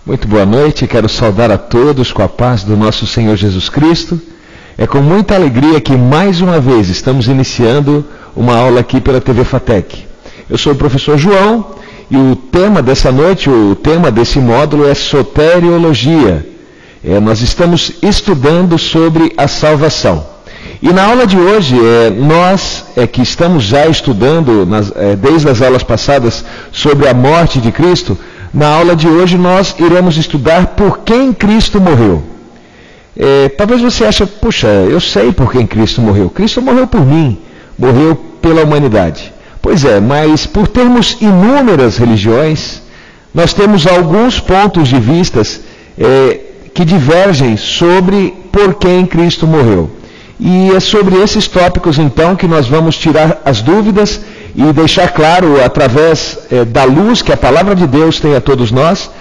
Muito boa noite, quero saudar a todos com a paz do nosso Senhor Jesus Cristo. É com muita alegria que mais uma vez estamos iniciando uma aula aqui pela TV FATEC. Eu sou o professor João e o tema dessa noite, o tema desse módulo é soteriologia. Nós estamos estudando sobre a salvação. E na aula de hoje, nós que estamos já estudando, desde as aulas passadas, sobre a morte de Cristo, na aula de hoje nós iremos estudar por quem Cristo morreu. Talvez você ache, puxa, eu sei por quem Cristo morreu. Cristo morreu por mim, morreu pela humanidade. Pois é, mas por termos inúmeras religiões, nós temos alguns pontos de vistas que divergem sobre por quem Cristo morreu. E é sobre esses tópicos, então, que nós vamos tirar as dúvidas e deixar claro, através da luz que a palavra de Deus tem a todos nós,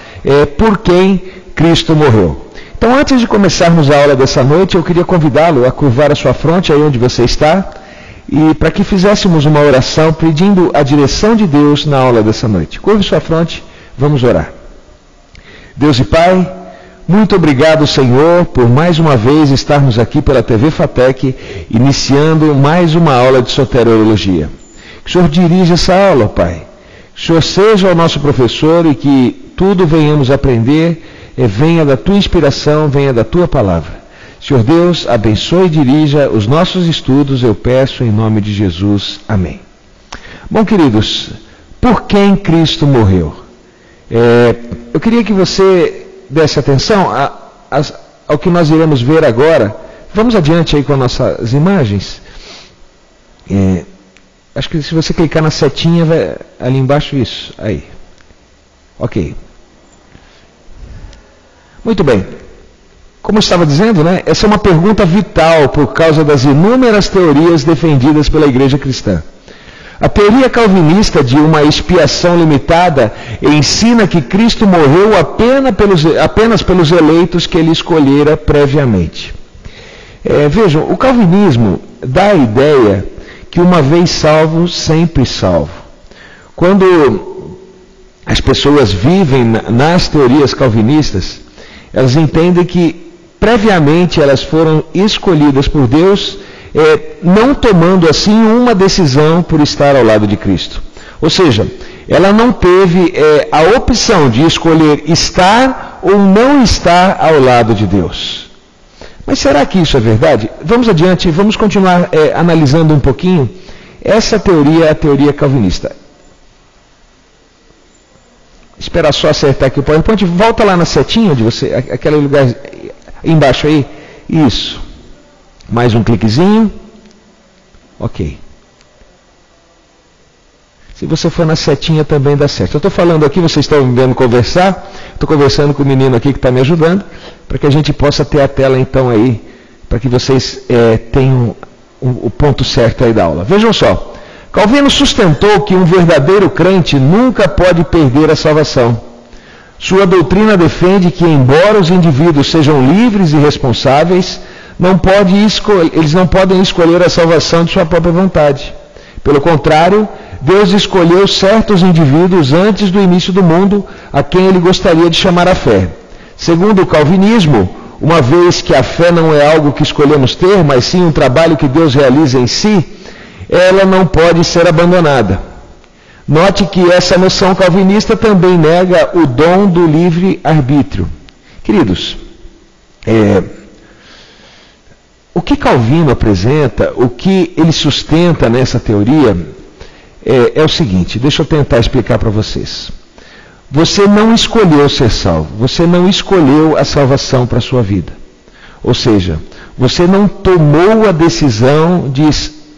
por quem Cristo morreu. Então, antes de começarmos a aula dessa noite, eu queria convidá-lo a curvar a sua fronte aí onde você está, e para que fizéssemos uma oração pedindo a direção de Deus na aula dessa noite. Curve sua fronte, vamos orar. Deus e Pai, muito obrigado, Senhor, por mais uma vez estarmos aqui pela TV FATEC, iniciando mais uma aula de soteriologia. Que o Senhor dirija essa aula, Pai. Que o Senhor seja o nosso professor e que tudo venhamos aprender, venha da Tua inspiração, venha da Tua palavra. Senhor Deus, abençoe e dirija os nossos estudos, eu peço em nome de Jesus. Amém. Bom, queridos, por quem Cristo morreu? Eu queria que você desse atenção ao que nós iremos ver agora. Vamos adiante aí com as nossas imagens. Acho que se você clicar na setinha, vai ali embaixo, isso, aí. Ok. Muito bem. Como eu estava dizendo, né? Essa é uma pergunta vital por causa das inúmeras teorias defendidas pela igreja cristã. A teoria calvinista de uma expiação limitada ensina que Cristo morreu apenas pelos eleitos que ele escolhera previamente. Vejam, o calvinismo dá a ideia que uma vez salvo, sempre salvo. Quando as pessoas vivem nas teorias calvinistas, elas entendem que previamente elas foram escolhidas por Deus, não tomando assim uma decisão por estar ao lado de Cristo. Ou seja, ela não teve a opção de escolher estar ou não estar ao lado de Deus. Mas será que isso é verdade? Vamos adiante, vamos continuar analisando um pouquinho. Essa teoria é a teoria calvinista. Espera só acertar aqui o PowerPoint. Volta lá na setinha de você, aquele lugar embaixo aí. Isso. Mais um cliquezinho. Ok. Se você for na setinha também dá certo. Eu estou falando aqui, vocês estão me vendo conversar. Estou conversando com o menino aqui que está me ajudando, para que a gente possa ter a tela então aí, para que vocês tenham o ponto certo aí da aula. Vejam só. Calvino sustentou que um verdadeiro crente nunca pode perder a salvação. Sua doutrina defende que, embora os indivíduos sejam livres e responsáveis, eles não podem escolher a salvação de sua própria vontade. Pelo contrário, Deus escolheu certos indivíduos antes do início do mundo, a quem ele gostaria de chamar a fé. Segundo o calvinismo, uma vez que a fé não é algo que escolhemos ter, mas sim um trabalho que Deus realiza em si, ela não pode ser abandonada. Note que essa noção calvinista também nega o dom do livre-arbítrio. Queridos, o que Calvino apresenta, o que ele sustenta nessa teoria, é o seguinte, deixa eu tentar explicar para vocês. Você não escolheu ser salvo, você não escolheu a salvação para a sua vida. Ou seja, você não tomou a decisão de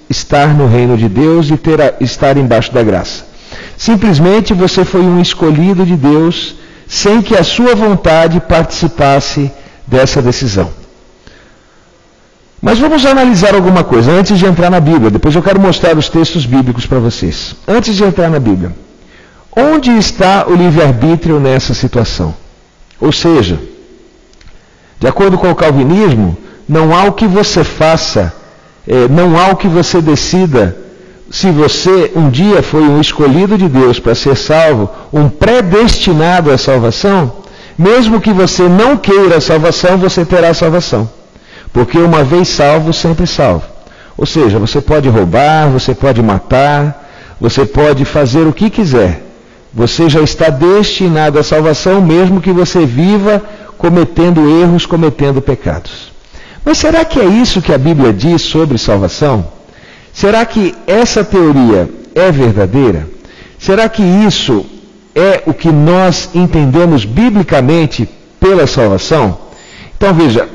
estar no reino de Deus e estar embaixo da graça. Simplesmente você foi um escolhido de Deus, sem que a sua vontade participasse dessa decisão. Mas vamos analisar alguma coisa antes de entrar na Bíblia. Depois eu quero mostrar os textos bíblicos para vocês. Antes de entrar na Bíblia, onde está o livre-arbítrio nessa situação? Ou seja, de acordo com o calvinismo, não há o que você faça, não há o que você decida se você um dia foi um escolhido de Deus para ser salvo, um predestinado à salvação, mesmo que você não queira a salvação, você terá a salvação. Porque uma vez salvo, sempre salvo. Ou seja, você pode roubar, você pode matar, você pode fazer o que quiser. Você já está destinado à salvação, mesmo que você viva cometendo erros, cometendo pecados. Mas será que é isso que a Bíblia diz sobre salvação? Será que essa teoria é verdadeira? Será que isso é o que nós entendemos biblicamente pela salvação? Então veja,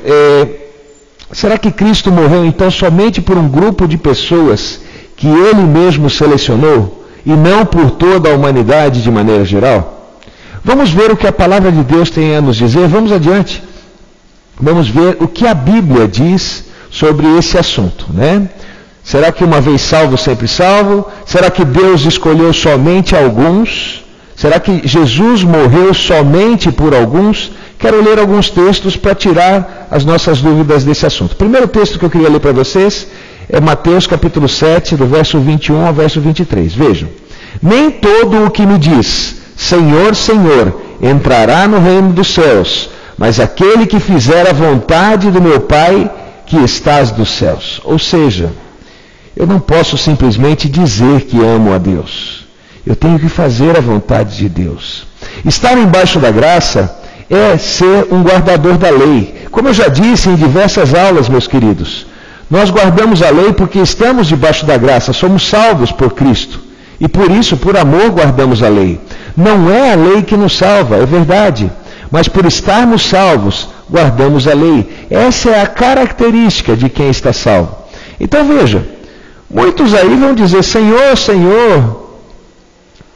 será que Cristo morreu então somente por um grupo de pessoas que Ele mesmo selecionou e não por toda a humanidade de maneira geral? Vamos ver o que a palavra de Deus tem a nos dizer. Vamos adiante. Vamos ver o que a Bíblia diz sobre esse assunto, né? Será que uma vez salvo, sempre salvo? Será que Deus escolheu somente alguns? Será que Jesus morreu somente por alguns? Quero ler alguns textos para tirar as nossas dúvidas desse assunto. O primeiro texto que eu queria ler para vocês é Mateus capítulo 7, do verso 21 ao verso 23. Vejam. Nem todo o que me diz, Senhor, Senhor, entrará no reino dos céus, mas aquele que fizer a vontade do meu Pai que estás dos céus. Ou seja, eu não posso simplesmente dizer que amo a Deus. Eu tenho que fazer a vontade de Deus. Estar embaixo da graça é ser um guardador da lei. Como eu já disse em diversas aulas, meus queridos, nós guardamos a lei porque estamos debaixo da graça, somos salvos por Cristo. E por isso, por amor, guardamos a lei. Não é a lei que nos salva, é verdade. Mas por estarmos salvos, guardamos a lei. Essa é a característica de quem está salvo. Então veja, muitos aí vão dizer, Senhor, Senhor,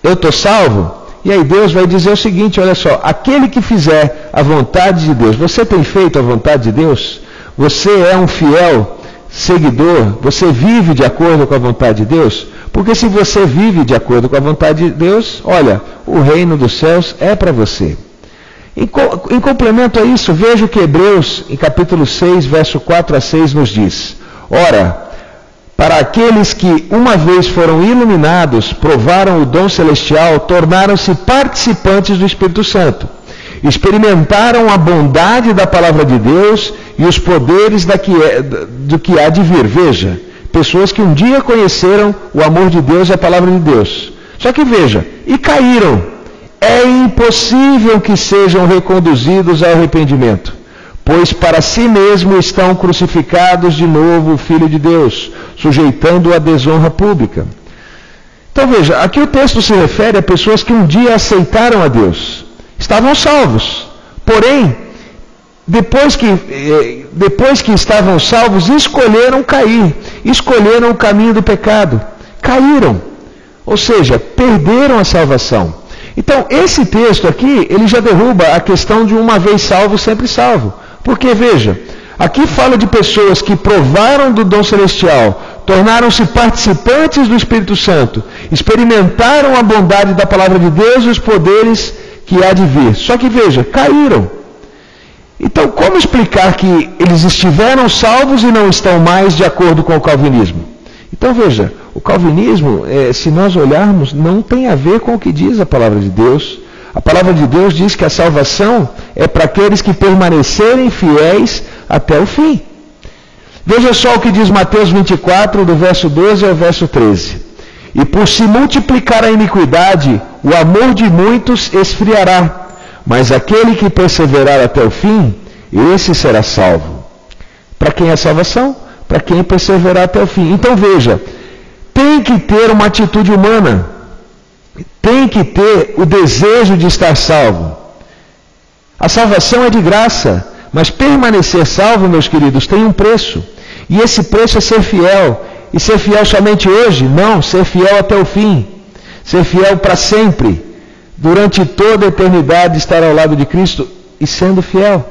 eu estou salvo. E aí Deus vai dizer o seguinte, olha só, aquele que fizer a vontade de Deus, você tem feito a vontade de Deus? Você é um fiel seguidor? Você vive de acordo com a vontade de Deus? Porque se você vive de acordo com a vontade de Deus, olha, o reino dos céus é para você. Em complemento a isso, veja o que Hebreus, em capítulo 6, verso 4 a 6, nos diz. Ora, para aqueles que uma vez foram iluminados, provaram o dom celestial, tornaram-se participantes do Espírito Santo. Experimentaram a bondade da palavra de Deus e os poderes do que há de vir. Veja, pessoas que um dia conheceram o amor de Deus e a palavra de Deus. Só que veja, e caíram. É impossível que sejam reconduzidos ao arrependimento, pois para si mesmo estão crucificados de novo o Filho de Deus, sujeitando-o à desonra pública. Então veja, aqui o texto se refere a pessoas que um dia aceitaram a Deus, estavam salvos, porém, depois que estavam salvos, escolheram cair, escolheram o caminho do pecado, caíram, ou seja, perderam a salvação. Então, esse texto aqui, ele já derruba a questão de uma vez salvo, sempre salvo. Porque, veja, aqui fala de pessoas que provaram do dom celestial, tornaram-se participantes do Espírito Santo, experimentaram a bondade da palavra de Deus e os poderes que há de vir. Só que, veja, caíram. Então, como explicar que eles estiveram salvos e não estão mais de acordo com o calvinismo? Então, veja, o calvinismo, se nós olharmos, não tem a ver com o que diz a palavra de Deus. A palavra de Deus diz que a salvação é para aqueles que permanecerem fiéis até o fim. Veja só o que diz Mateus 24, do verso 12 ao verso 13. E por se multiplicar a iniquidade, o amor de muitos esfriará, mas aquele que perseverar até o fim, esse será salvo. Para quem é a salvação? Para quem perseverar até o fim. Então veja, tem que ter uma atitude humana, tem que ter o desejo de estar salvo. A salvação é de graça, mas permanecer salvo, meus queridos, tem um preço. E esse preço é ser fiel. E ser fiel somente hoje? Não, ser fiel até o fim. Ser fiel para sempre. Durante toda a eternidade estar ao lado de Cristo e sendo fiel.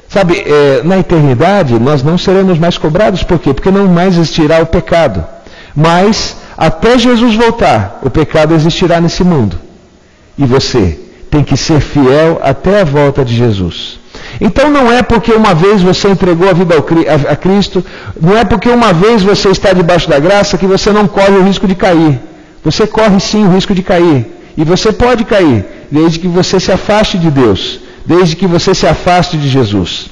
Sabe, na eternidade nós não seremos mais cobrados. Por quê? Porque não mais existirá o pecado. Mas, até Jesus voltar, o pecado existirá nesse mundo. E você tem que ser fiel até a volta de Jesus. Então não é porque uma vez você entregou a vida a Cristo, não é porque uma vez você está debaixo da graça que você não corre o risco de cair. Você corre sim o risco de cair. E você pode cair, desde que você se afaste de Deus, desde que você se afaste de Jesus.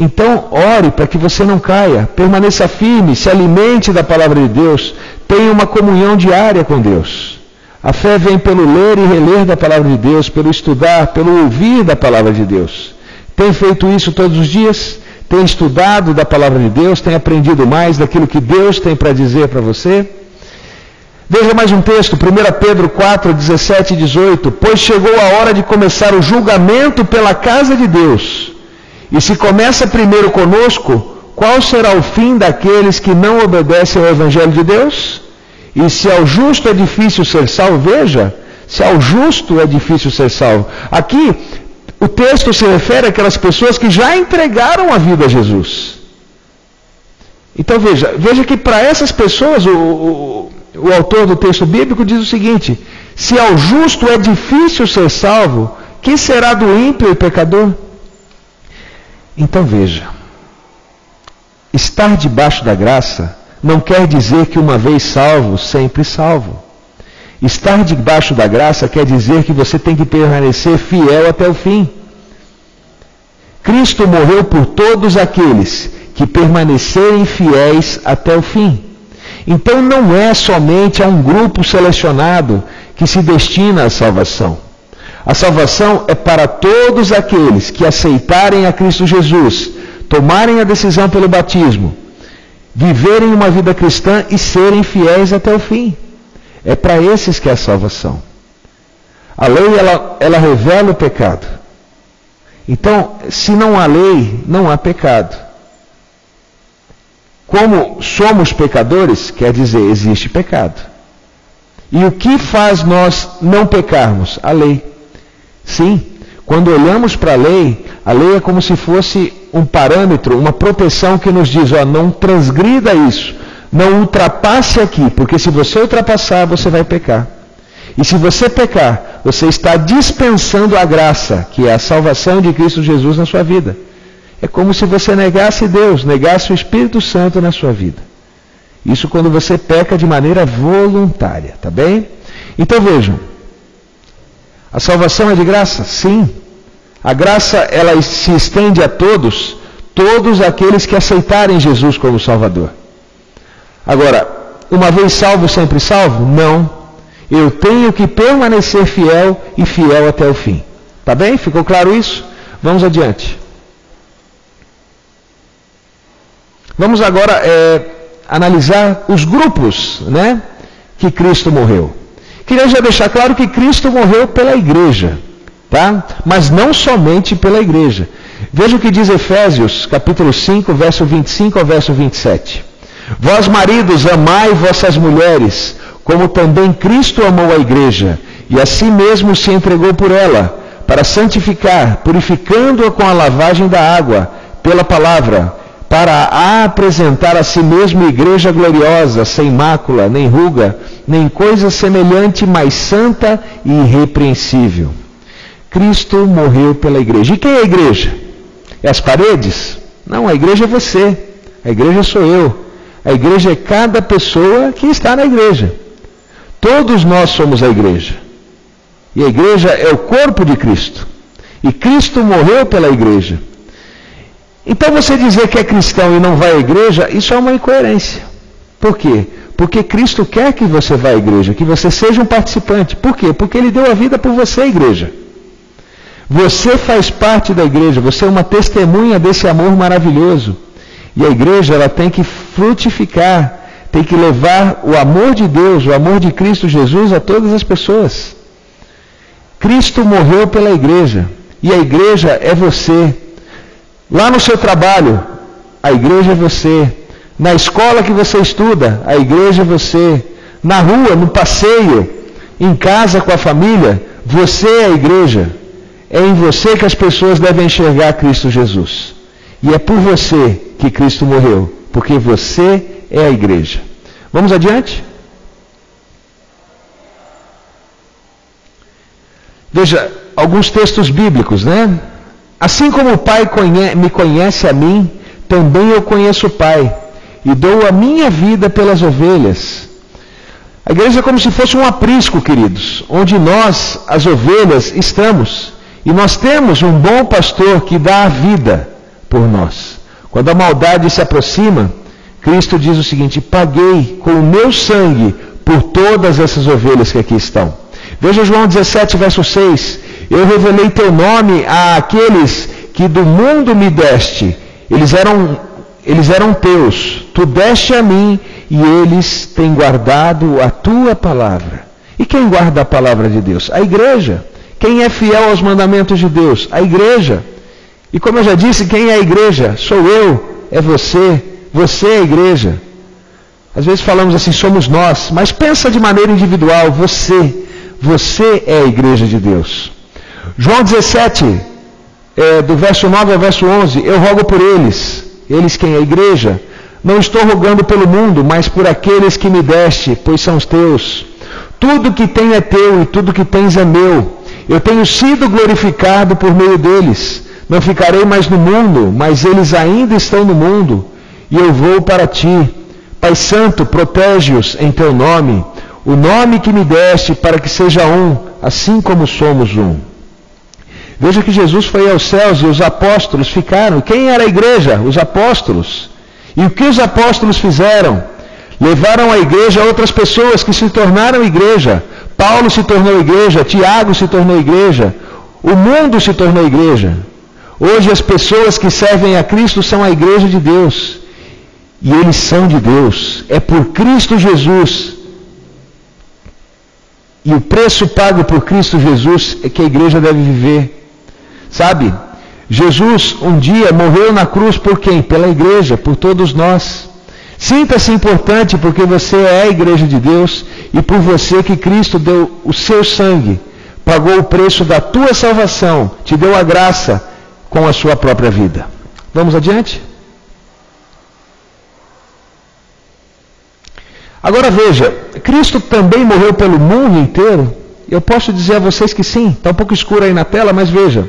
Então, ore para que você não caia, permaneça firme, se alimente da palavra de Deus, tenha uma comunhão diária com Deus. A fé vem pelo ler e reler da palavra de Deus, pelo estudar, pelo ouvir da palavra de Deus. Tem feito isso todos os dias? Tem estudado da palavra de Deus? Tem aprendido mais daquilo que Deus tem para dizer para você? Veja mais um texto, 1 Pedro 4, 17 e 18. Pois chegou a hora de começar o julgamento pela casa de Deus. E se começa primeiro conosco, qual será o fim daqueles que não obedecem ao Evangelho de Deus? E se ao justo é difícil ser salvo, veja, se ao justo é difícil ser salvo. Aqui, o texto se refere àquelas pessoas que já entregaram a vida a Jesus. Então veja que para essas pessoas, o autor do texto bíblico diz o seguinte: se ao justo é difícil ser salvo, que será do ímpio e pecador? Então veja, estar debaixo da graça não quer dizer que uma vez salvo, sempre salvo. Estar debaixo da graça quer dizer que você tem que permanecer fiel até o fim. Cristo morreu por todos aqueles que permanecerem fiéis até o fim. Então não é somente a um grupo selecionado que se destina à salvação. A salvação é para todos aqueles que aceitarem a Cristo Jesus, tomarem a decisão pelo batismo, viverem uma vida cristã e serem fiéis até o fim. É para esses que é a salvação. A lei, ela revela o pecado. Então, se não há lei, não há pecado. Como somos pecadores, quer dizer, existe pecado. E o que faz nós não pecarmos? A lei. Sim, quando olhamos para a lei é como se fosse um parâmetro, uma proteção que nos diz, não transgrida isso, não ultrapasse aqui, porque se você ultrapassar, você vai pecar. E se você pecar, você está dispensando a graça, que é a salvação de Cristo Jesus na sua vida. É como se você negasse Deus, negasse o Espírito Santo na sua vida. Isso quando você peca de maneira voluntária, tá bem? Então vejam, a salvação é de graça? Sim. A graça, ela se estende a todos aqueles que aceitarem Jesus como Salvador. Agora, uma vez salvo, sempre salvo? Não. Eu tenho que permanecer fiel e fiel até o fim. Tá bem? Ficou claro isso? Vamos adiante. Vamos agora analisar os grupos, que Cristo morreu. Queria já deixar claro que Cristo morreu pela igreja, tá? Mas não somente pela igreja. Veja o que diz Efésios, capítulo 5, verso 25 ao verso 27. Vós, maridos, amai vossas mulheres, como também Cristo amou a igreja, e a si mesmo se entregou por ela, para santificar, purificando-a com a lavagem da água, pela palavra, para a apresentar a si mesmo igreja gloriosa, sem mácula, nem ruga, nem coisa semelhante, mas santa e irrepreensível. Cristo morreu pela igreja. E quem é a igreja? É as paredes? Não, a igreja é você. A igreja sou eu. A igreja é cada pessoa que está na igreja. Todos nós somos a igreja. E a igreja é o corpo de Cristo. E Cristo morreu pela igreja. Então você dizer que é cristão e não vai à igreja, isso é uma incoerência. Por quê? Porque Cristo quer que você vá à igreja, que você seja um participante. Por quê? Porque Ele deu a vida por você, igreja. Você faz parte da igreja, você é uma testemunha desse amor maravilhoso. E a igreja, ela tem que frutificar, tem que levar o amor de Deus, o amor de Cristo Jesus a todas as pessoas. Cristo morreu pela igreja, e a igreja é você. Lá no seu trabalho, a igreja é você. Na escola que você estuda, a igreja é você. Na rua, no passeio, em casa com a família, você é a igreja. É em você que as pessoas devem enxergar Cristo Jesus. E é por você que Cristo morreu, porque você é a igreja. Vamos adiante? Veja, alguns textos bíblicos, Assim como o Pai me conhece a mim, também eu conheço o Pai, e dou a minha vida pelas ovelhas. A igreja é como se fosse um aprisco, queridos, onde nós, as ovelhas, estamos. E nós temos um bom pastor que dá a vida por nós. Quando a maldade se aproxima, Cristo diz o seguinte: paguei com o meu sangue por todas essas ovelhas que aqui estão. Veja João 17, verso 6. Eu revelei teu nome àqueles que do mundo me deste. Eles eram teus. Tu deste a mim e eles têm guardado a tua palavra. E quem guarda a palavra de Deus? A igreja. Quem é fiel aos mandamentos de Deus? A igreja. E como eu já disse, quem é a igreja? Sou eu, é você, você é a igreja. Às vezes falamos assim, somos nós, mas pensa de maneira individual, você é a igreja de Deus. João 17, do verso 9 ao verso 11, eu rogo por eles quem é a igreja, não estou rogando pelo mundo, mas por aqueles que me deste, pois são os teus. Tudo que tenho é teu e tudo que tens é meu. Eu tenho sido glorificado por meio deles. Não ficarei mais no mundo, mas eles ainda estão no mundo, e eu vou para ti. Pai Santo, protege-os em teu nome, o nome que me deste, para que seja um, assim como somos um. Veja que Jesus foi aos céus e os apóstolos ficaram. Quem era a igreja? Os apóstolos. E o que os apóstolos fizeram? Levaram a igreja a outras pessoas que se tornaram igreja. Paulo se tornou igreja, Tiago se tornou igreja, o mundo se tornou igreja. Hoje as pessoas que servem a Cristo são a igreja de Deus. E eles são de Deus. É por Cristo Jesus. E o preço pago por Cristo Jesus é que a igreja deve viver. Sabe? Jesus um dia morreu na cruz por quem? Pela igreja, por todos nós. Sinta-se importante porque você é a igreja de Deus e por você que Cristo deu o seu sangue, pagou o preço da tua salvação, te deu a graça com a sua própria vida. Vamos adiante? Agora veja, Cristo também morreu pelo mundo inteiro? Eu posso dizer a vocês que sim, está um pouco escuro aí na tela, mas veja.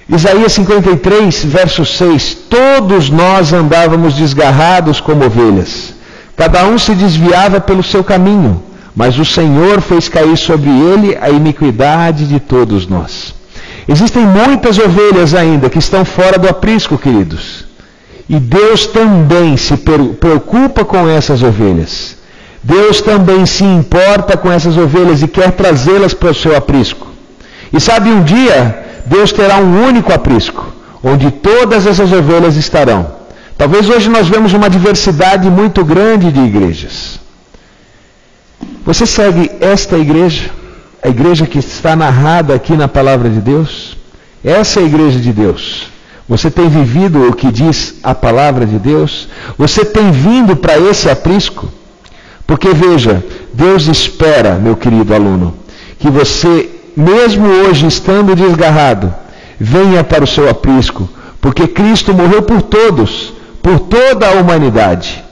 Isaías 53, verso 6, todos nós andávamos desgarrados como ovelhas, cada um se desviava pelo seu caminho, mas o Senhor fez cair sobre ele a iniquidade de todos nós. Existem muitas ovelhas ainda que estão fora do aprisco, queridos, e Deus também se preocupa com essas ovelhas. Deus também se importa com essas ovelhas e quer trazê-las para o seu aprisco. E sabe, um dia Deus terá um único aprisco, onde todas essas ovelhas estarão. Talvez hoje nós vemos uma diversidade muito grande de igrejas. Você segue esta igreja? A igreja que está narrada aqui na palavra de Deus? Essa é a igreja de Deus. Você tem vivido o que diz a palavra de Deus? Você tem vindo para esse aprisco? Porque veja, Deus espera, meu querido aluno, que você, mesmo hoje estando desgarrado, venha para o seu aprisco, porque Cristo morreu por todos, por toda a humanidade.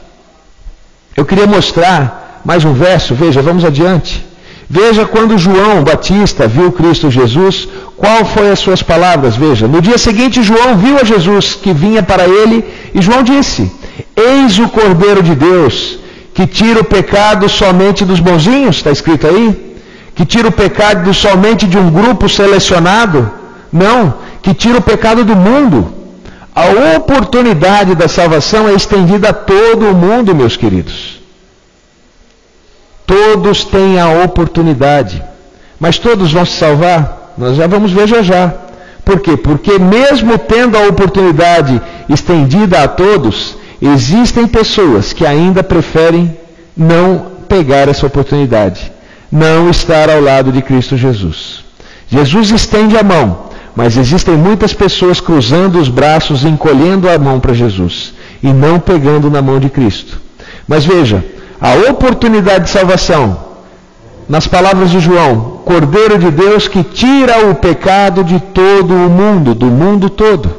Eu queria mostrar mais um verso, veja, vamos adiante. Veja quando João Batista viu Cristo Jesus, qual foi as suas palavras, veja. No dia seguinte João viu a Jesus que vinha para ele, e João disse, eis o Cordeiro de Deus, que tira o pecado somente dos bonzinhos, está escrito aí? Que tira o pecado somente de um grupo selecionado? Não, que tira o pecado do mundo. A oportunidade da salvação é estendida a todo o mundo, meus queridos. Todos têm a oportunidade, mas todos vão se salvar? Nós já vamos ver já. Por quê? Porque mesmo tendo a oportunidade estendida a todos, existem pessoas que ainda preferem não pegar essa oportunidade, não estar ao lado de Cristo Jesus. Jesus estende a mão, mas existem muitas pessoas cruzando os braços, encolhendo a mão para Jesus e não pegando na mão de Cristo. Mas veja, a oportunidade de salvação, nas palavras de João, Cordeiro de Deus que tira o pecado de todo o mundo, do mundo todo.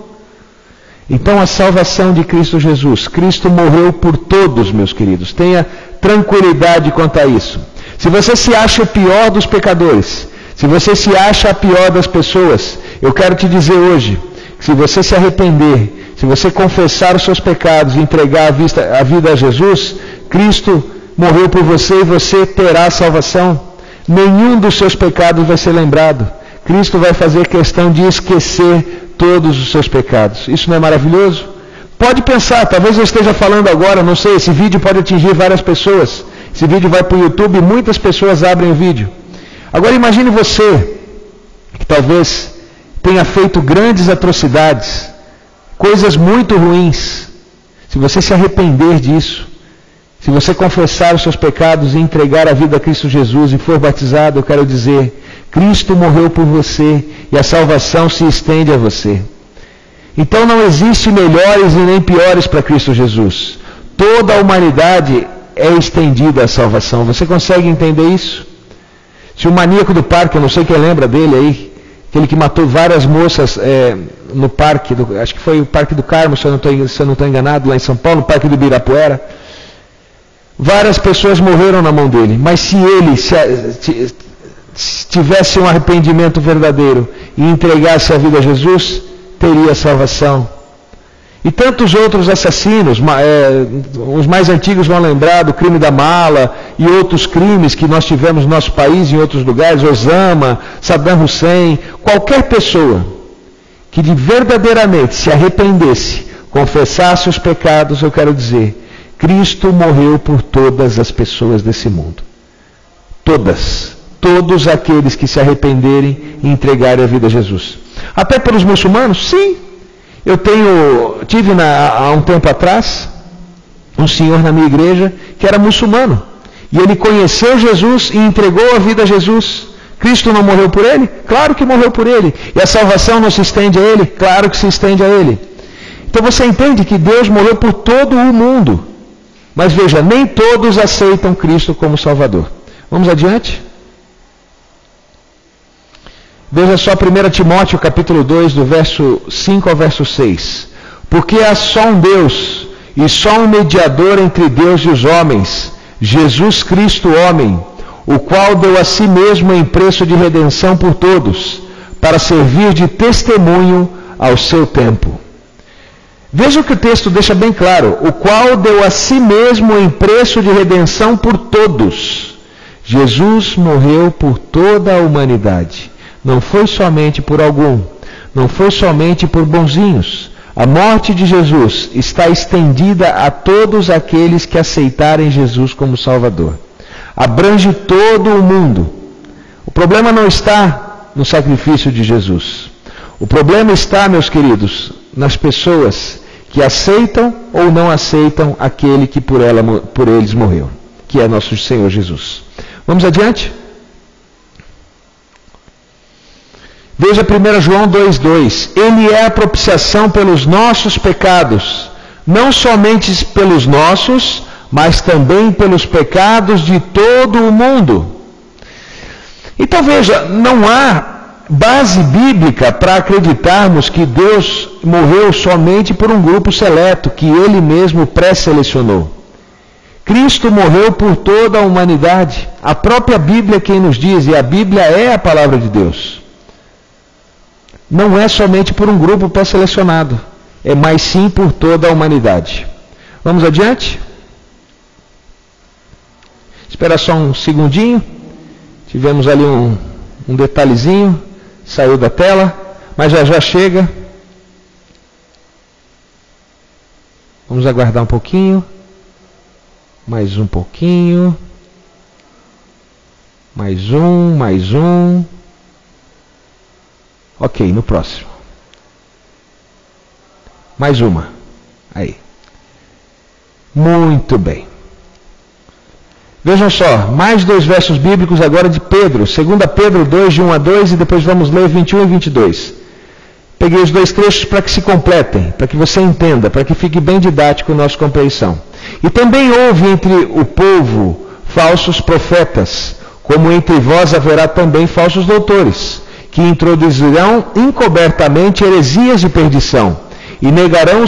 Então a salvação de Cristo Jesus, Cristo morreu por todos, meus queridos, tenha tranquilidade quanto a isso. Se você se acha o pior dos pecadores, se você se acha a pior das pessoas, Eu quero te dizer hoje, que se você se arrepender, se você confessar os seus pecados e entregar a vida a Jesus, Cristo morreu por você e você terá salvação. Nenhum dos seus pecados vai ser lembrado. Cristo vai fazer questão de esquecer todos os seus pecados. Isso não é maravilhoso? Pode pensar, talvez eu esteja falando agora, não sei, esse vídeo pode atingir várias pessoas. Esse vídeo vai para o YouTube e muitas pessoas abrem o vídeo. Agora imagine você, que talvez tenha feito grandes atrocidades, coisas muito ruins. Se você se arrepender disso, se você confessar os seus pecados e entregar a vida a Cristo Jesus e for batizado, eu quero dizer, Cristo morreu por você e a salvação se estende a você. Então não existe melhores e nem piores para Cristo Jesus. Toda a humanidade é estendida à salvação. Você consegue entender isso? Se o maníaco do parque, eu não sei quem lembra dele aí, aquele que matou várias moças no parque, acho que foi o Parque do Carmo, se eu não estou enganado, lá em São Paulo, no Parque do Ibirapuera. Várias pessoas morreram na mão dele, mas se ele tivesse um arrependimento verdadeiro e entregasse a vida a Jesus, teria salvação. E tantos outros assassinos, os mais antigos vão lembrar do crime da mala e outros crimes que nós tivemos no nosso país e em outros lugares, Osama, Saddam Hussein, qualquer pessoa que verdadeiramente se arrependesse, confessasse os pecados, eu quero dizer, Cristo morreu por todas as pessoas desse mundo. Todos aqueles que se arrependerem e entregarem a vida a Jesus. Até pelos muçulmanos? Sim. Eu tive há um tempo atrás, um senhor na minha igreja que era muçulmano. E ele conheceu Jesus e entregou a vida a Jesus. Cristo não morreu por ele? Claro que morreu por ele. E a salvação não se estende a ele? Claro que se estende a ele. Então você entende que Deus morreu por todo o mundo. Mas veja, nem todos aceitam Cristo como Salvador. Vamos adiante? Veja só 1 Timóteo capítulo 2, do verso 5 ao verso 6. Porque há só um Deus, e só um mediador entre Deus e os homens, Jesus Cristo homem, o qual deu a si mesmo em preço de redenção por todos, para servir de testemunho ao seu tempo. Veja que o texto deixa bem claro, o qual deu a si mesmo em preço de redenção por todos. Jesus morreu por toda a humanidade. Não foi somente por algum, não foi somente por bonzinhos. A morte de Jesus está estendida a todos aqueles que aceitarem Jesus como Salvador. Abrange todo o mundo. O problema não está no sacrifício de Jesus. O problema está, meus queridos, nas pessoas que aceitam ou não aceitam aquele que por eles morreu, que é nosso Senhor Jesus. Vamos adiante? Veja 1 João 2,2. Ele é a propiciação pelos nossos pecados, não somente pelos nossos, mas também pelos pecados de todo o mundo. Então veja, não há base bíblica para acreditarmos que Deus morreu somente por um grupo seleto, que Ele mesmo pré-selecionou. Cristo morreu por toda a humanidade. A própria Bíblia é quem nos diz, e a Bíblia é a palavra de Deus. Não é somente por um grupo pré-selecionado, mas sim por toda a humanidade. Vamos adiante? Espera só um segundinho. Tivemos ali um detalhezinho, saiu da tela, mas já chega. Vamos aguardar um pouquinho. Mais um pouquinho. Mais um. Ok, no próximo. Mais uma. Aí. Muito bem. Vejam só, mais 2 versos bíblicos agora de Pedro. 2 Pedro 2, de 1 a 2, e depois vamos ler 21 e 22. Peguei os 2 trechos para que se completem, para que você entenda, para que fique bem didático a nossa compreensão. E também houve entre o povo falsos profetas, como entre vós haverá também falsos doutores, que introduzirão encobertamente heresias de perdição, e negarão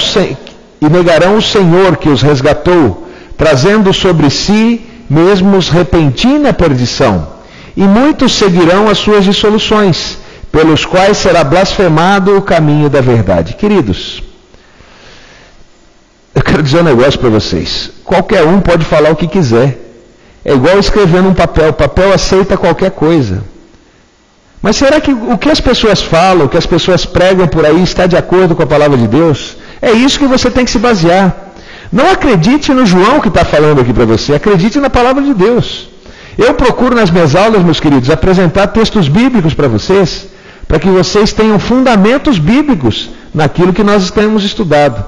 o Senhor que os resgatou, trazendo sobre si mesmos repentina perdição. E muitos seguirão as suas dissoluções, pelos quais será blasfemado o caminho da verdade. Queridos, eu quero dizer um negócio para vocês. Qualquer um pode falar o que quiser. É igual escrever num papel. O papel aceita qualquer coisa. Mas será que o que as pessoas falam, o que as pessoas pregam por aí está de acordo com a palavra de Deus? É isso que você tem que se basear. Não acredite no João que está falando aqui para você. Acredite na palavra de Deus. Eu procuro nas minhas aulas, meus queridos, apresentar textos bíblicos para vocês, para que vocês tenham fundamentos bíblicos naquilo que nós temos estudado.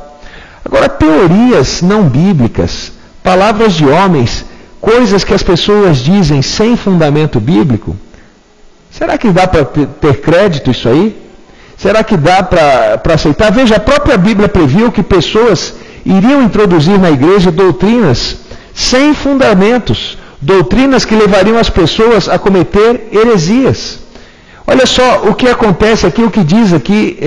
Agora, teorias não bíblicas, palavras de homens, coisas que as pessoas dizem sem fundamento bíblico, será que dá para ter crédito isso aí? Será que dá para aceitar? Veja, a própria Bíblia previu que pessoas iriam introduzir na igreja doutrinas sem fundamentos, doutrinas que levariam as pessoas a cometer heresias. Olha só o que acontece aqui, o que diz aqui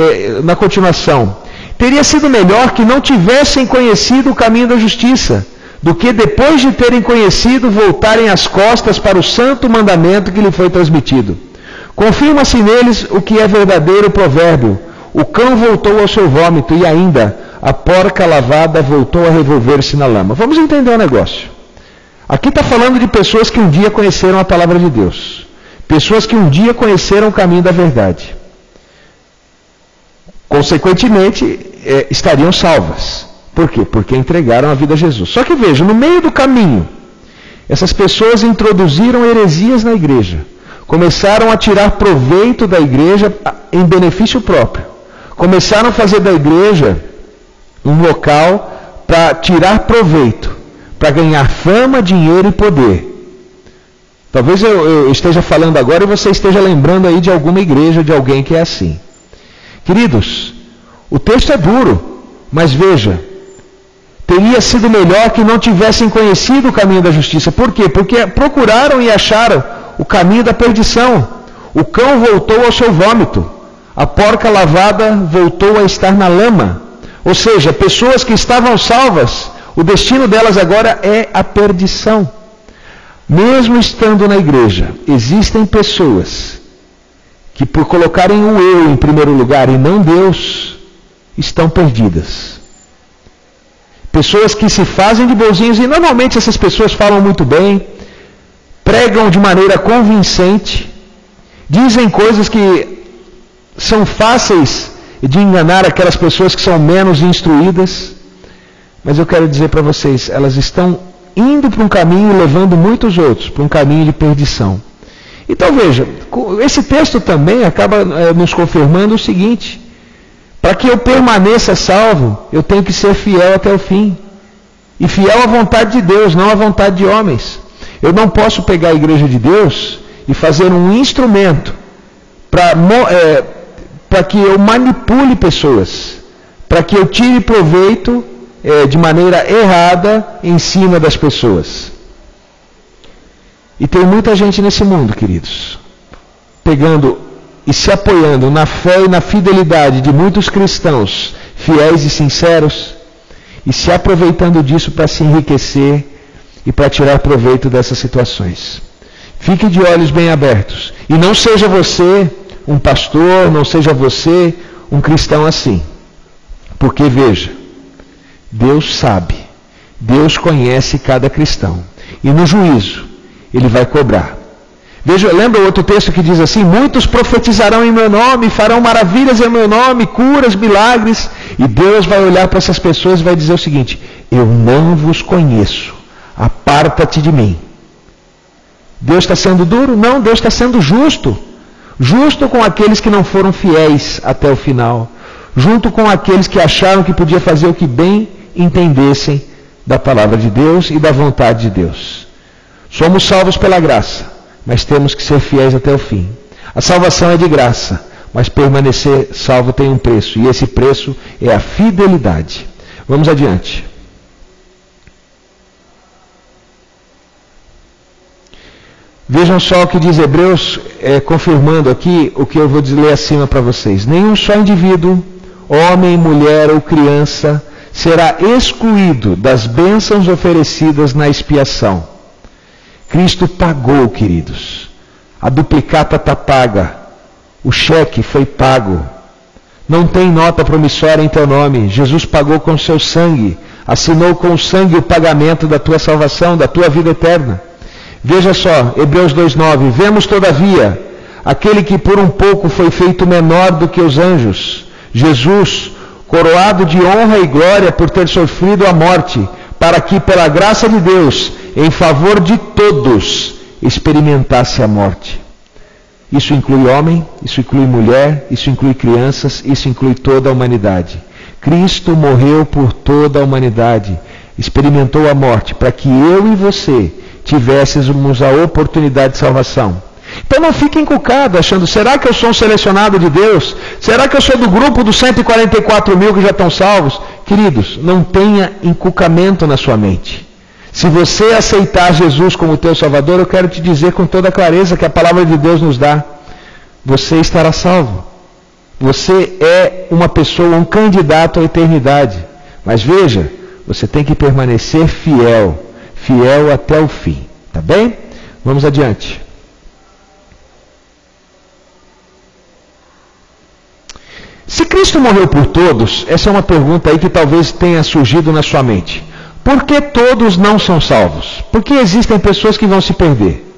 na continuação. Teria sido melhor que não tivessem conhecido o caminho da justiça, do que depois de terem conhecido, voltarem as costas para o santo mandamento que lhe foi transmitido. Confirma-se neles o que é verdadeiro provérbio: o cão voltou ao seu vômito, e ainda a porca lavada voltou a revolver-se na lama. Vamos entender o negócio. Aqui está falando de pessoas que um dia conheceram a palavra de Deus. Pessoas que um dia conheceram o caminho da verdade. Consequentemente, estariam salvas. Por quê? Porque entregaram a vida a Jesus. Só que veja, no meio do caminho, essas pessoas introduziram heresias na igreja. Começaram a tirar proveito da igreja em benefício próprio. Começaram a fazer da igreja um local para tirar proveito, para ganhar fama, dinheiro e poder. Talvez eu esteja falando agora e você esteja lembrando aí de alguma igreja, de alguém que é assim. Queridos, o texto é duro, mas veja, teria sido melhor que não tivessem conhecido o caminho da justiça. Por quê? Porque procuraram e acharam o caminho da perdição. O cão voltou ao seu vômito, a porca lavada voltou a estar na lama. Ou seja, pessoas que estavam salvas, o destino delas agora é a perdição. Mesmo estando na igreja, existem pessoas que, por colocarem o eu em primeiro lugar e não Deus, estão perdidas. Pessoas que se fazem de bonzinhos, e normalmente essas pessoas falam muito bem, pregam de maneira convincente, dizem coisas que são fáceis de enganar aquelas pessoas que são menos instruídas, mas eu quero dizer para vocês, elas estão indo para um caminho e levando muitos outros para um caminho de perdição. Então veja, esse texto também acaba nos confirmando o seguinte: para que eu permaneça salvo, eu tenho que ser fiel até o fim. E fiel à vontade de Deus, não à vontade de homens. Eu não posso pegar a igreja de Deus e fazer um instrumento para que eu manipule pessoas, para que eu tire proveito de maneira errada em cima das pessoas. E tem muita gente nesse mundo, queridos, pegando e se apoiando na fé e na fidelidade de muitos cristãos fiéis e sinceros, e se aproveitando disso para se enriquecer e para tirar proveito dessas situações. Fique de olhos bem abertos. E não seja você um pastor, não seja você um cristão assim. Porque veja, Deus sabe, Deus conhece cada cristão. E no juízo, Ele vai cobrar. Veja, lembra outro texto que diz assim: muitos profetizarão em meu nome, farão maravilhas em meu nome, curas, milagres. E Deus vai olhar para essas pessoas e vai dizer o seguinte: eu não vos conheço, aparta-te de mim. Deus está sendo duro? Não, Deus está sendo justo. Justo com aqueles que não foram fiéis até o final. Junto com aqueles que acharam que podia fazer o que bem entendessem da palavra de Deus e da vontade de Deus. Somos salvos pela graça, mas temos que ser fiéis até o fim. A salvação é de graça, mas permanecer salvo tem um preço, e esse preço é a fidelidade. Vamos adiante. Vejam só o que diz Hebreus, confirmando aqui o que eu vou ler acima para vocês. Nenhum só indivíduo, homem, mulher ou criança, será excluído das bênçãos oferecidas na expiação. Cristo pagou, queridos. A duplicata está paga. O cheque foi pago. Não tem nota promissória em teu nome. Jesus pagou com seu sangue. Assinou com o sangue o pagamento da tua salvação, da tua vida eterna. Veja só, Hebreus 2:9. Vemos todavia aquele que por um pouco foi feito menor do que os anjos, Jesus, coroado de honra e glória por ter sofrido a morte, para que pela graça de Deus, em favor de todos, experimentasse a morte. Isso inclui homem, isso inclui mulher, isso inclui crianças, isso inclui toda a humanidade. Cristo morreu por toda a humanidade, experimentou a morte, para que eu e você tivéssemos a oportunidade de salvação. Então não fique encucado achando, será que eu sou um selecionado de Deus? Será que eu sou do grupo dos 144 mil que já estão salvos? Queridos, não tenha encucamento na sua mente. Se você aceitar Jesus como teu Salvador, eu quero te dizer com toda clareza que a palavra de Deus nos dá. Você estará salvo. Você é uma pessoa, um candidato à eternidade. Mas veja, você tem que permanecer fiel. Fiel até o fim. Tá bem? Vamos adiante. Se Cristo morreu por todos, essa é uma pergunta aí que talvez tenha surgido na sua mente. Por que todos não são salvos? Por que existem pessoas que vão se perder?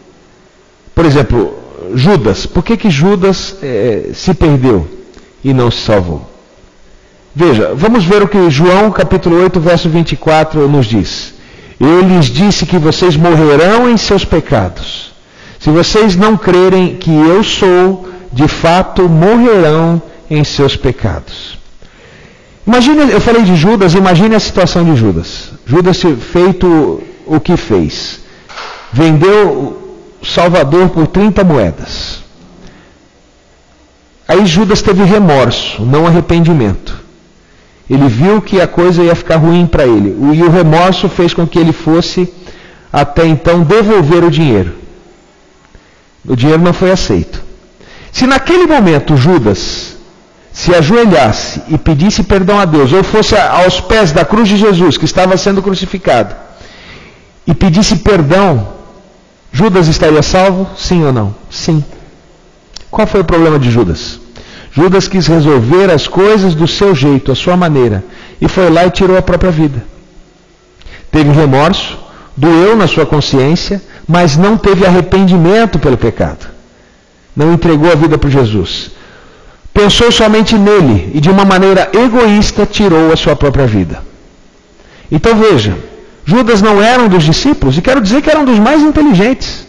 Por exemplo, Judas. Por que Judas se perdeu e não se salvou? Veja, vamos ver o que João capítulo 8, verso 24 nos diz. Eu lhes disse que vocês morrerão em seus pecados. Se vocês não crerem que eu sou, de fato morrerão em seus pecados. Imagine, eu falei de Judas, imagine a situação de Judas. Judas feito o que fez. Vendeu o Salvador por 30 moedas. Aí Judas teve remorso, não arrependimento. Ele viu que a coisa ia ficar ruim para ele. E o remorso fez com que ele fosse, até então, devolver o dinheiro. O dinheiro não foi aceito. Se naquele momento Judas se ajoelhasse e pedisse perdão a Deus, ou fosse aos pés da cruz de Jesus, que estava sendo crucificado, e pedisse perdão, Judas estaria salvo? Sim ou não? Sim. Qual foi o problema de Judas? Judas quis resolver as coisas do seu jeito, a sua maneira, e foi lá e tirou a própria vida. Teve remorso, doeu na sua consciência, mas não teve arrependimento pelo pecado. Não entregou a vida para Jesus. Pensou somente nele e de uma maneira egoísta tirou a sua própria vida. Então veja, Judas não era um dos discípulos, e quero dizer que era um dos mais inteligentes.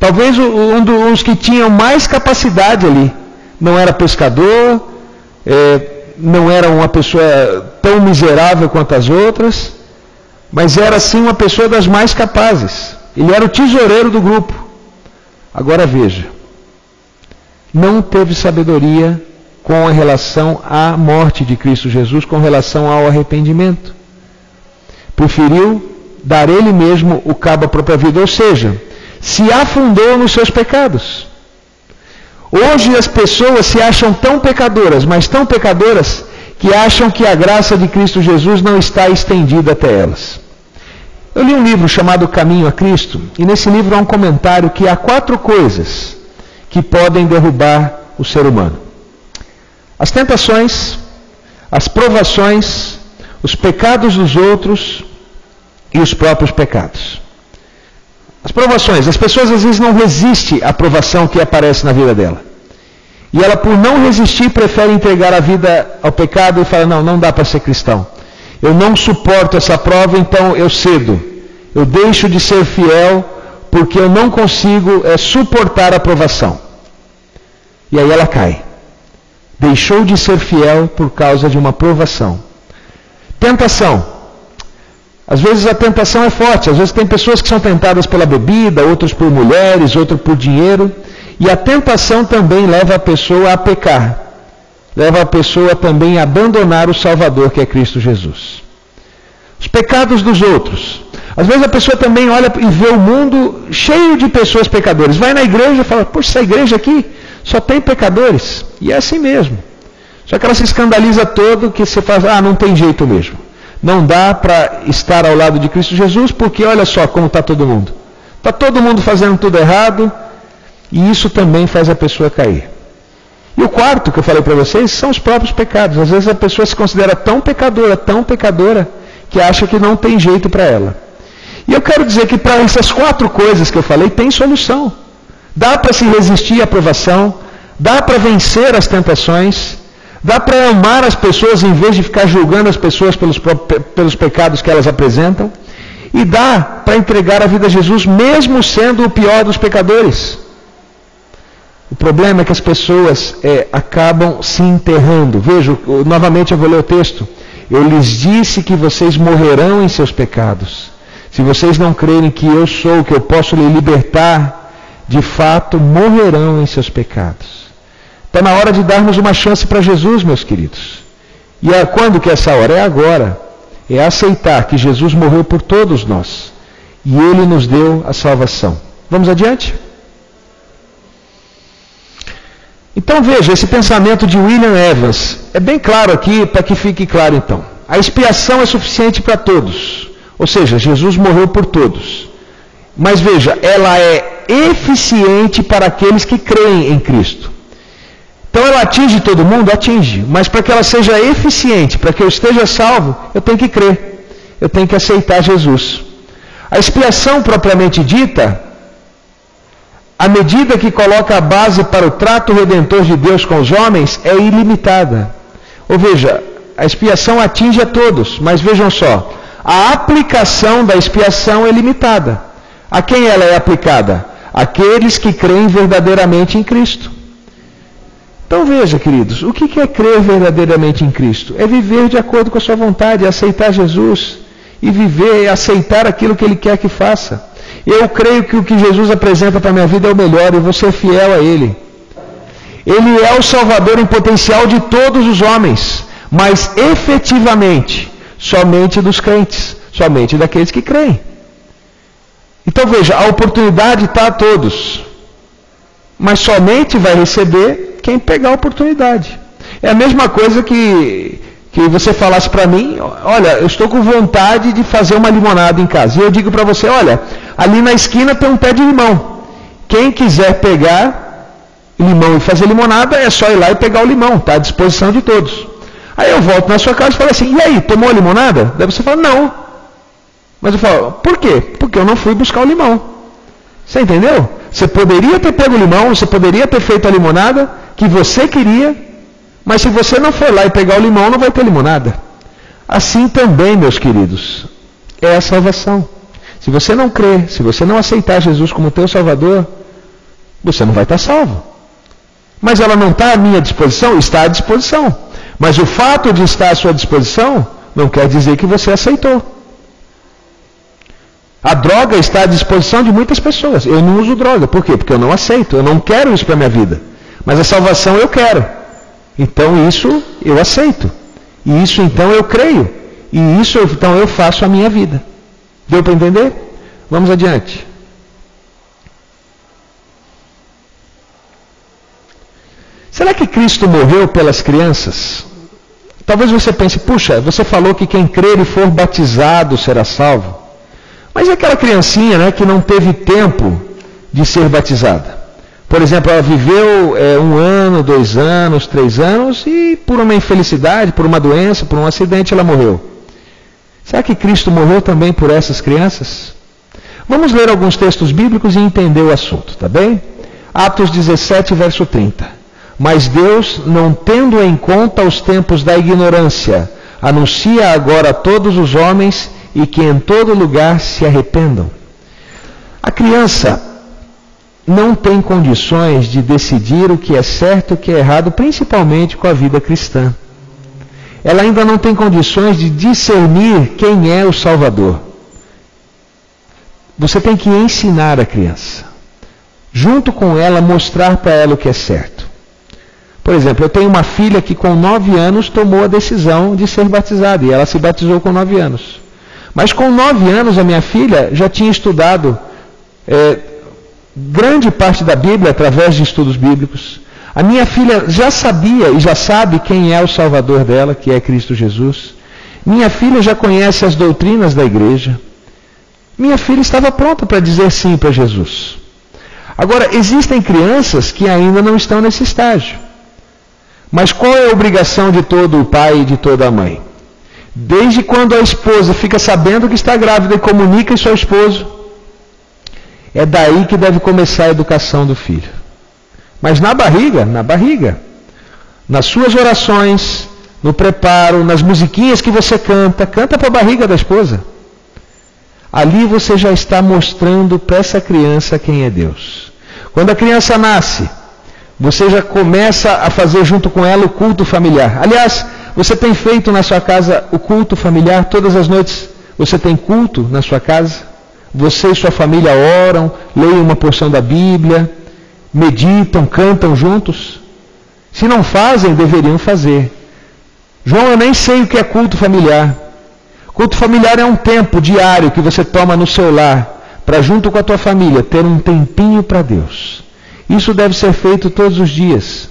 Talvez um dos que tinham mais capacidade ali. Não era pescador, não era uma pessoa tão miserável quanto as outras, mas era sim uma pessoa das mais capazes. Ele era o tesoureiro do grupo. Agora veja, não teve sabedoria com relação à morte de Cristo Jesus, com relação ao arrependimento. Preferiu dar ele mesmo o cabo à própria vida, ou seja, se afundou nos seus pecados. Hoje as pessoas se acham tão pecadoras, mas tão pecadoras, que acham que a graça de Cristo Jesus não está estendida até elas. Eu li um livro chamado Caminho a Cristo, e nesse livro há um comentário que há 4 coisas que podem derrubar o ser humano: as tentações, as provações, os pecados dos outros e os próprios pecados. As provações, as pessoas às vezes não resistem à provação que aparece na vida dela. E ela, por não resistir, prefere entregar a vida ao pecado e fala, não dá para ser cristão. Eu não suporto essa prova, então eu cedo. Eu deixo de ser fiel porque eu não consigo suportar a provação. E aí ela cai. Deixou de ser fiel por causa de uma provação. Tentação. Às vezes a tentação é forte, às vezes tem pessoas que são tentadas pela bebida, outros por mulheres, outros por dinheiro, e a tentação também leva a pessoa a pecar, leva a pessoa também a abandonar o Salvador, que é Cristo Jesus. Os pecados dos outros. Às vezes a pessoa também olha e vê o mundo cheio de pessoas pecadoras, vai na igreja e fala, poxa, essa igreja aqui só tem pecadores, e é assim mesmo. Só que ela se escandaliza todo, que você fala, não tem jeito mesmo. Não dá para estar ao lado de Cristo Jesus, porque olha só como está todo mundo. Está todo mundo fazendo tudo errado, e isso também faz a pessoa cair. E o quarto que eu falei para vocês são os próprios pecados. Às vezes a pessoa se considera tão pecadora, que acha que não tem jeito para ela. E eu quero dizer que para essas 4 coisas que eu falei, tem solução. Dá para se resistir à provação, dá para vencer as tentações, dá para amar as pessoas em vez de ficar julgando as pessoas pelos pecados que elas apresentam, e dá para entregar a vida a Jesus, mesmo sendo o pior dos pecadores. O problema é que as pessoas acabam se enterrando. Veja, novamente eu vou ler o texto. Eu lhes disse que vocês morrerão em seus pecados. Se vocês não crerem que eu sou, que eu posso lhe libertar, de fato morrerão em seus pecados. Está na hora de darmos uma chance para Jesus, meus queridos. E quando que é essa hora? É agora. É aceitar que Jesus morreu por todos nós. E Ele nos deu a salvação. Vamos adiante? Então veja, esse pensamento de William Evans é bem claro aqui, para que fique claro então. A expiação é suficiente para todos. Ou seja, Jesus morreu por todos. Mas veja, ela é eficiente para aqueles que creem em Cristo. Então ela atinge todo mundo? Atinge. Mas para que ela seja eficiente, para que eu esteja salvo, eu tenho que crer. Eu tenho que aceitar Jesus. A expiação propriamente dita, à medida que coloca a base para o trato redentor de Deus com os homens, é ilimitada. Ou veja, a expiação atinge a todos, mas vejam só, a aplicação da expiação é limitada. A quem ela é aplicada? Aqueles que creem verdadeiramente em Cristo. Então veja, queridos, o que é crer verdadeiramente em Cristo? É viver de acordo com a sua vontade, aceitar Jesus, e viver e aceitar aquilo que Ele quer que faça. Eu creio que o que Jesus apresenta para a minha vida é o melhor, e vou ser fiel a Ele. Ele é o Salvador em potencial de todos os homens, mas efetivamente, somente dos crentes, somente daqueles que creem. Então veja, a oportunidade está a todos, mas somente vai receber quem pegar a oportunidade. É a mesma coisa que você falasse para mim, olha, eu estou com vontade de fazer uma limonada em casa. E eu digo para você, olha, ali na esquina tem um pé de limão. Quem quiser pegar limão e fazer limonada, é só ir lá e pegar o limão, está à disposição de todos. Aí eu volto na sua casa e falo assim, e aí, tomou a limonada? Daí você fala, não. Mas eu falo, por quê? Porque eu não fui buscar o limão. Você entendeu? Você poderia ter pego o limão, você poderia ter feito a limonada que você queria, mas se você não for lá e pegar o limão, não vai ter limonada. Assim também, meus queridos, é a salvação. Se você não crer, se você não aceitar Jesus como teu Salvador, você não vai estar salvo. Mas ela não está à minha disposição? Está à disposição. Mas o fato de estar à sua disposição não quer dizer que você aceitou. A droga está à disposição de muitas pessoas. Eu não uso droga. Por quê? Porque eu não aceito. Eu não quero isso para a minha vida. Mas a salvação eu quero. Então isso eu aceito. E isso então eu creio. E isso então eu faço a minha vida. Deu para entender? Vamos adiante. Será que Cristo morreu pelas crianças? Talvez você pense, puxa, você falou que quem crer e for batizado será salvo. Mas e aquela criancinha, né, que não teve tempo de ser batizada? Por exemplo, ela viveu 1 ano, 2 anos, 3 anos e por uma infelicidade, por uma doença, por um acidente ela morreu. Será que Cristo morreu também por essas crianças? Vamos ler alguns textos bíblicos e entender o assunto, tá bem? Atos 17, verso 30. Mas Deus, não tendo em conta os tempos da ignorância, anuncia agora a todos os homens e que em todo lugar se arrependam. A criança não tem condições de decidir o que é certo e o que é errado, principalmente com a vida cristã. Ela ainda não tem condições de discernir quem é o Salvador. Você tem que ensinar a criança. Junto com ela, mostrar para ela o que é certo. Por exemplo, eu tenho uma filha que com 9 anos tomou a decisão de ser batizada. E ela se batizou com 9 anos. Mas com 9 anos a minha filha já tinha estudado grande parte da Bíblia através de estudos bíblicos. A minha filha já sabia e já sabe quem é o Salvador dela, que é Cristo Jesus. Minha filha já conhece as doutrinas da igreja. Minha filha estava pronta para dizer sim para Jesus. Agora, existem crianças que ainda não estão nesse estágio. Mas qual é a obrigação de todo o pai e de toda a mãe? Desde quando a esposa fica sabendo que está grávida e comunica isso ao esposo, é daí que deve começar a educação do filho. Mas na barriga, nas suas orações, no preparo, nas musiquinhas que você canta para a barriga da esposa. Ali você já está mostrando para essa criança quem é Deus. Quando a criança nasce, você já começa a fazer junto com ela o culto familiar. Aliás, você tem feito na sua casa o culto familiar? Todas as noites você tem culto na sua casa? Você e sua família oram, leem uma porção da Bíblia, meditam, cantam juntos? Se não fazem, deveriam fazer. João, eu nem sei o que é culto familiar. Culto familiar é um tempo diário que você toma no seu lar, para junto com a tua família, ter um tempinho para Deus. Isso deve ser feito todos os dias.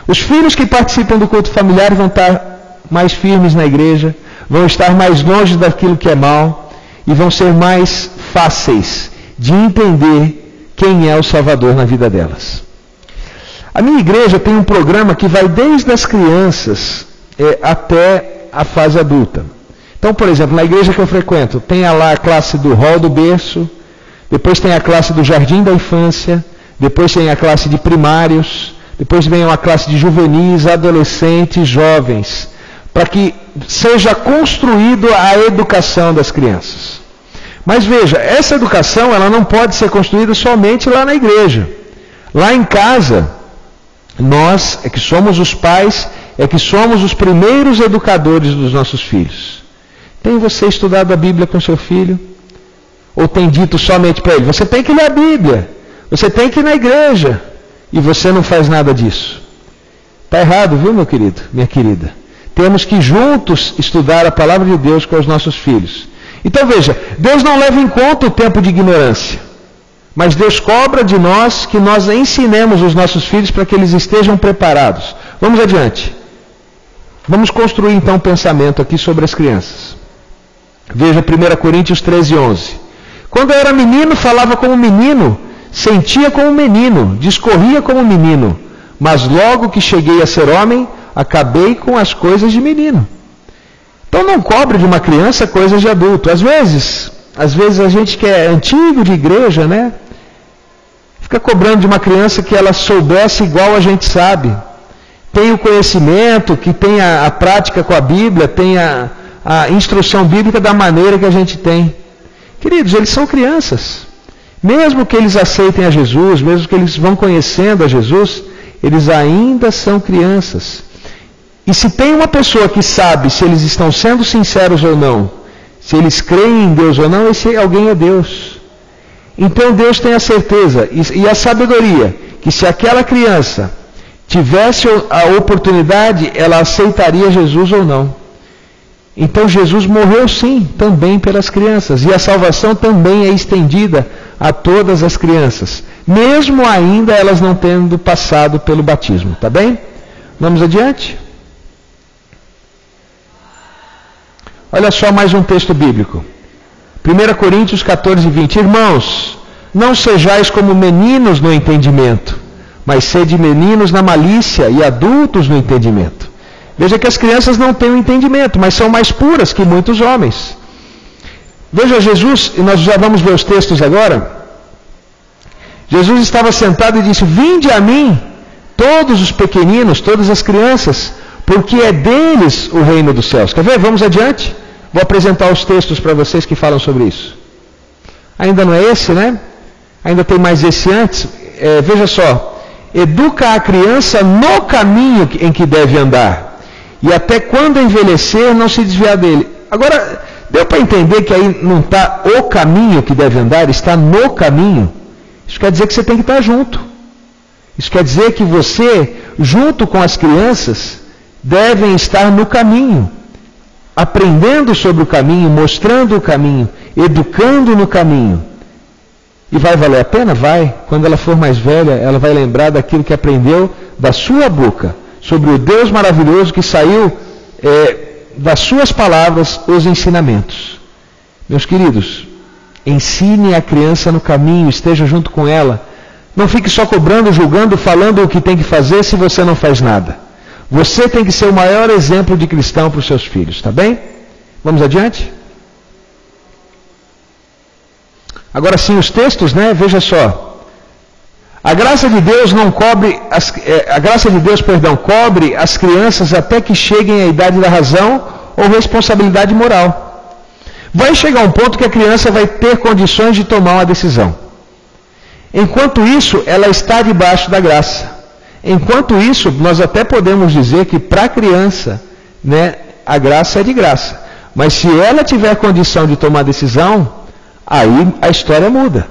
Os filhos que participam do culto familiar vão estar mais firmes na igreja, vão estar mais longe daquilo que é mal e vão ser mais fáceis de entender quem é o Salvador na vida delas. A minha igreja tem um programa que vai desde as crianças até a fase adulta. Então, por exemplo, na igreja que eu frequento, tem lá a classe do hall do berço, depois tem a classe do jardim da infância, depois tem a classe de primários, depois vem uma classe de juvenis, adolescentes, jovens, para que seja construído a educação das crianças. Mas veja, essa educação ela não pode ser construída somente lá na igreja. Lá em casa, nós é que somos os pais, é que somos os primeiros educadores dos nossos filhos. Tem você estudado a Bíblia com seu filho? Ou tem dito somente para ele, você tem que ler a Bíblia, você tem que ir na igreja, e você não faz nada disso? Está errado, viu, meu querido, minha querida? Temos que juntos estudar a palavra de Deus com os nossos filhos. Então veja, Deus não leva em conta o tempo de ignorância, mas Deus cobra de nós que nós ensinemos os nossos filhos para que eles estejam preparados. Vamos adiante. Vamos construir então um pensamento aqui sobre as crianças. Veja 1 Coríntios 13:11. Quando eu era menino, falava como menino, sentia como menino, discorria como menino, mas logo que cheguei a ser homem, acabei com as coisas de menino. Então não cobre de uma criança coisas de adulto. Às vezes a gente que é antigo de igreja, né? Fica cobrando de uma criança que ela soubesse igual a gente sabe. Tem o conhecimento, que tem a prática com a Bíblia, tem a instrução bíblica da maneira que a gente tem. Queridos, eles são crianças. Mesmo que eles aceitem a Jesus, mesmo que eles vão conhecendo a Jesus, eles ainda são crianças. E se tem uma pessoa que sabe se eles estão sendo sinceros ou não, se eles creem em Deus ou não, esse alguém é Deus. Então Deus tem a certeza e a sabedoria que se aquela criança tivesse a oportunidade, ela aceitaria Jesus ou não. Então Jesus morreu sim, também pelas crianças. E a salvação também é estendida a todas as crianças, mesmo ainda elas não tendo passado pelo batismo. Tá bem? Vamos adiante? Olha só mais um texto bíblico. 1 Coríntios 14:20. Irmãos, não sejais como meninos no entendimento, mas sede meninos na malícia e adultos no entendimento. Veja que as crianças não têm o entendimento, mas são mais puras que muitos homens. Veja Jesus, e nós já vamos ver os textos agora. Jesus estava sentado e disse: vinde a mim, todos os pequeninos, todas as crianças, porque é deles o reino dos céus. Quer ver? Vamos adiante. Vou apresentar os textos para vocês que falam sobre isso. Ainda não é esse, né? Ainda tem mais esse antes. Veja só. Educa a criança no caminho em que deve andar, e até quando envelhecer não se desviar dele. Agora, deu para entender que aí não está o caminho que deve andar, está no caminho. Isso quer dizer que você tem que estar junto. Isso quer dizer que você, junto com as crianças, devem estar no caminho, aprendendo sobre o caminho, mostrando o caminho, educando no caminho. E vai valer a pena? Vai. Quando ela for mais velha, ela vai lembrar daquilo que aprendeu da sua boca, sobre o Deus maravilhoso que saiu das suas palavras, os ensinamentos. Meus queridos, ensine a criança no caminho, esteja junto com ela. Não fique só cobrando, julgando, falando o que tem que fazer se você não faz nada. Você tem que ser o maior exemplo de cristão para os seus filhos, tá bem? Vamos adiante? Agora sim, os textos, né? Veja só. A graça de Deus cobre as crianças até que cheguem à idade da razão ou responsabilidade moral. Vai chegar um ponto que a criança vai ter condições de tomar uma decisão. Enquanto isso, ela está debaixo da graça. Enquanto isso, nós até podemos dizer que para a criança, né, a graça é de graça. Mas se ela tiver condição de tomar decisão, aí a história muda.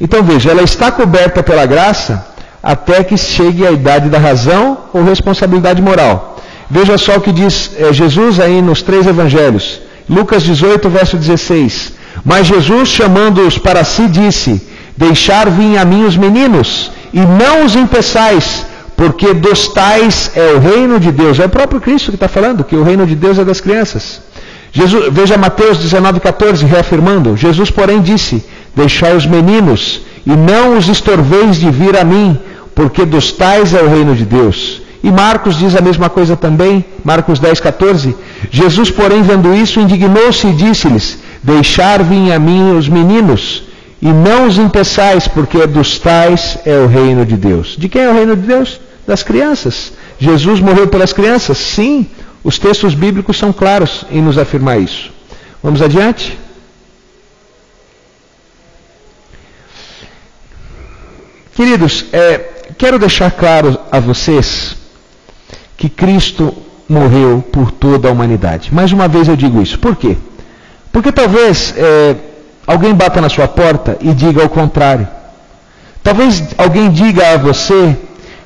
Então veja, ela está coberta pela graça até que chegue à idade da razão ou responsabilidade moral. Veja só o que diz Jesus aí nos 3 evangelhos. Lucas 18, verso 16. Mas Jesus, chamando-os para si, disse: deixar vir a mim os meninos, e não os impeçais, porque dos tais é o reino de Deus. É o próprio Cristo que está falando, que o reino de Deus é das crianças. Veja Mateus 19, 14, reafirmando. Jesus, porém, disse: deixai os meninos, e não os estorveis de vir a mim, porque dos tais é o reino de Deus. E Marcos diz a mesma coisa também, Marcos 10, 14. Jesus, porém, vendo isso, indignou-se e disse-lhes: deixar vir a mim os meninos, e não os impeçais, porque dos tais é o reino de Deus. De quem é o reino de Deus? Das crianças. Jesus morreu pelas crianças? Sim, os textos bíblicos são claros em nos afirmar isso. Vamos adiante? Queridos, quero deixar claro a vocês que Cristo morreu por toda a humanidade. Mais uma vez eu digo isso. Por quê? Porque talvez alguém bata na sua porta e diga o contrário. Talvez alguém diga a você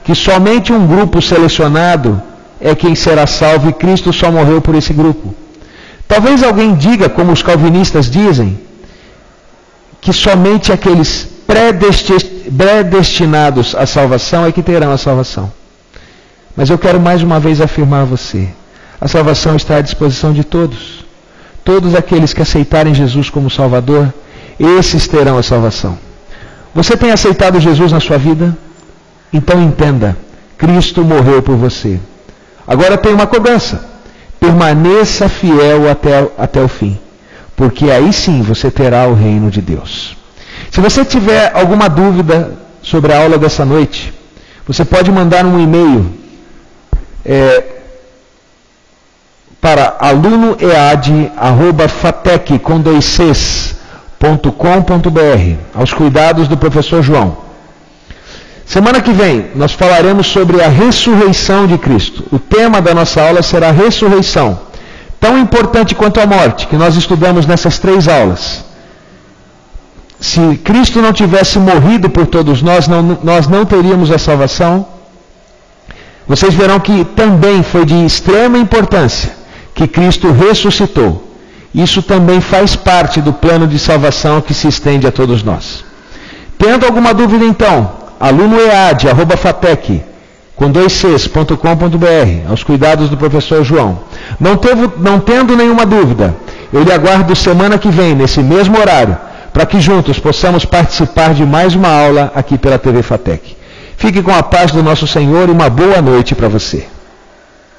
que somente um grupo selecionado é quem será salvo e Cristo só morreu por esse grupo. Talvez alguém diga, como os calvinistas dizem, que somente aqueles predestinados à salvação é que terão a salvação. Mas eu quero mais uma vez afirmar a você: a salvação está à disposição de todos. Todos aqueles que aceitarem Jesus como Salvador, esses terão a salvação. Você tem aceitado Jesus na sua vida? Então entenda, Cristo morreu por você. Agora tem uma cobrança: permaneça fiel até o fim, porque aí sim você terá o reino de Deus. Se você tiver alguma dúvida sobre a aula dessa noite, você pode mandar um e-mail para alunoead@fatec.com.br, aos cuidados do professor João. Semana que vem nós falaremos sobre a ressurreição de Cristo. O tema da nossa aula será a ressurreição, tão importante quanto a morte, que nós estudamos nessas 3 aulas. Se Cristo não tivesse morrido por todos nós, nós não teríamos a salvação. Vocês verão que também foi de extrema importância que Cristo ressuscitou. Isso também faz parte do plano de salvação que se estende a todos nós. Tendo alguma dúvida então, alunoead@fatec.com.br, aos cuidados do professor João. Não tendo nenhuma dúvida, eu lhe aguardo semana que vem, nesse mesmo horário, para que juntos possamos participar de mais uma aula aqui pela TV Fatec. Fique com a paz do nosso Senhor e uma boa noite para você.